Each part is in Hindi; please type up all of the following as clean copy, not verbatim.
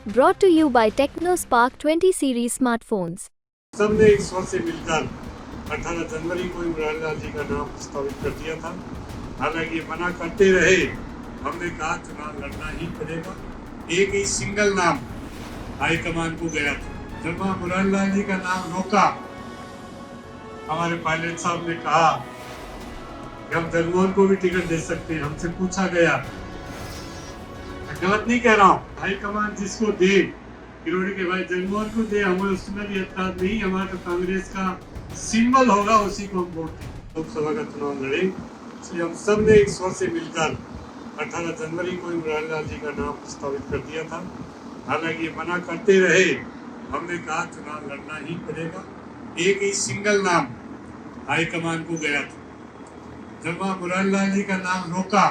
Brought to you by TechnoSpark 20 series smartphones. सबने एक स्वर से मिलकर 18 जनवरी को इमरान लाल जी का नाम प्रस्तावित कर दिया था। हालांकि ये मना करते रहे, हमने कहा चुनाव लड़ना ही पड़ेगा। एक ही सिंगल नाम हाईकमान को गया था। जब वहाँ इमरान लाल जी का नाम रोका, हमारे पायलट साहब ने कहा कि हम जगमोहन को भी टिकट दे सकते हैं। हमसे पूछा गया, गलत नहीं कह रहा हूँ, हाईकमान जिसको दे, किरोड़ी के भाई जगमोहन को दे, हमें उसमें भी एतराज नहीं। हमारा तो कांग्रेस का सिंबल होगा, उसी को हम वोट दें। लोकसभा का चुनाव लड़े, इसलिए हम सब ने एक स्वर से मिलकर 18 जनवरी को इमरान लाल जी का नाम प्रस्तावित कर दिया था। हालांकि ये मना करते रहे, हमने कहा चुनाव लड़ना ही पड़ेगा। एक ही सिंगल नाम हाईकमान को गया था। जब वहाँ इमरान लाल जी का नाम रोका,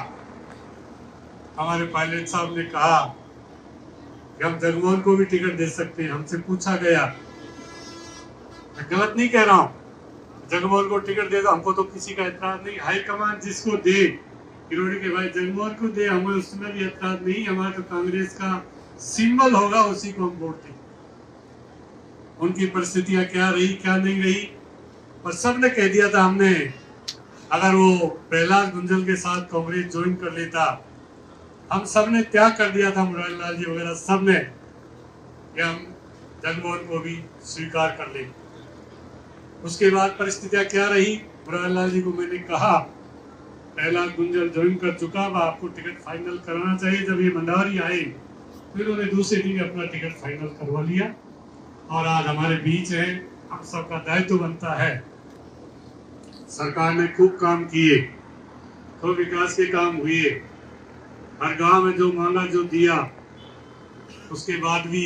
हमारे पायलट साहब ने कहा कि हम जगमोहन को भी टिकट दे सकते हैं। हमसे पूछा गया, मैं गलत नहीं कह रहा हूँ, जगमोहन को टिकट दे दो, हमको तो किसी का एतराज नहीं। हाईकमान जिसको दे, किरोड़ी के भाई जगमोहन को दे, हमें उसमें भी एतराज नहीं। हमारा तो कांग्रेस का सिंबल होगा, उसी को हम वोट दें। उनकी परिस्थितियां क्या रही क्या नहीं रही, और सबने कह दिया था हमने, अगर वो प्रहलाद गुंजल के साथ कांग्रेस ज्वाइन कर लेता, हम सब ने त्याग कर दिया था, इमरान लाल जी वगैरह सब ने, कि हम जगमोहन को भी स्वीकार कर लें। उसके बाद परिस्थितियां क्या रही, इमरान लाल जी को मैंने कहा प्रहलाद गुंजल ज्वाइन कर चुका, अब आपको टिकट फाइनल कराना चाहिए। जब ये मंडारी आए, फिर उन्होंने दूसरे दिन अपना टिकट फाइनल करवा लिया और आज हमारे बीच है। हम सबका दायित्व बनता है। सरकार ने खूब काम किए, खूब विकास के काम हुए, हर गांव में जो मांगा जो दिया, उसके बाद भी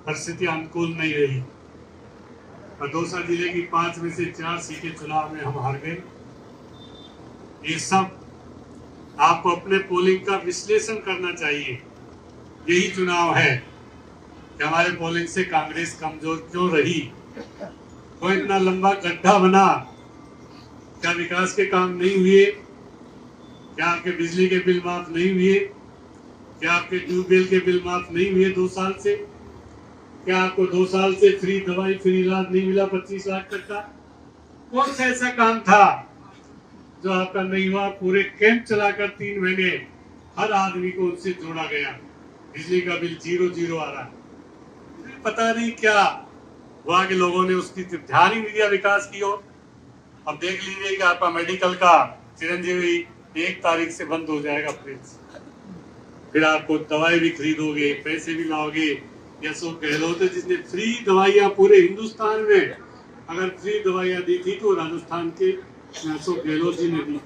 परिस्थिति अनुकूल नहीं रही। बदौसा जिले की 5 में से 4 सीटें चुनाव में हम हार गए। ये सब आपको अपने पोलिंग का विश्लेषण करना चाहिए। यही चुनाव है कि हमारे पोलिंग से कांग्रेस कमजोर क्यों रही, कोई इतना लंबा गड्ढा बना, क्या विकास के काम नहीं हुए, क्या आपके बिजली के बिल माफ नहीं हुए, क्या आपके ट्यूबवेल के बिल माफ नहीं हुए 2 साल से, क्या आपको 2 साल से फ्री दवाई फ्री इलाज नहीं मिला 25 लाख तक का? कौन सा ऐसा काम था जो आपका नहीं हुआ? पूरे कैंप चलाकर 3 महीने हर आदमी को उनसे जोड़ा गया, बिजली का बिल 0 आ रहा है। पता नहीं क्या वहां के लोगों ने उसकी ध्यान ही नहीं दिया विकास की ओर। अब देख लीजिए कि आपका मेडिकल का चिरंजीवी 1 तारीख से बंद हो जाएगा फ्रिज, फिर आपको दवाई भी खरीदोगे, पैसे भी लाओगे। अशोक गहलोत जिसने फ्री दवाइयां पूरे हिंदुस्तान में, अगर फ्री दवाइयां दी थी तो राजस्थान के अशोक गहलोत जी ने दी।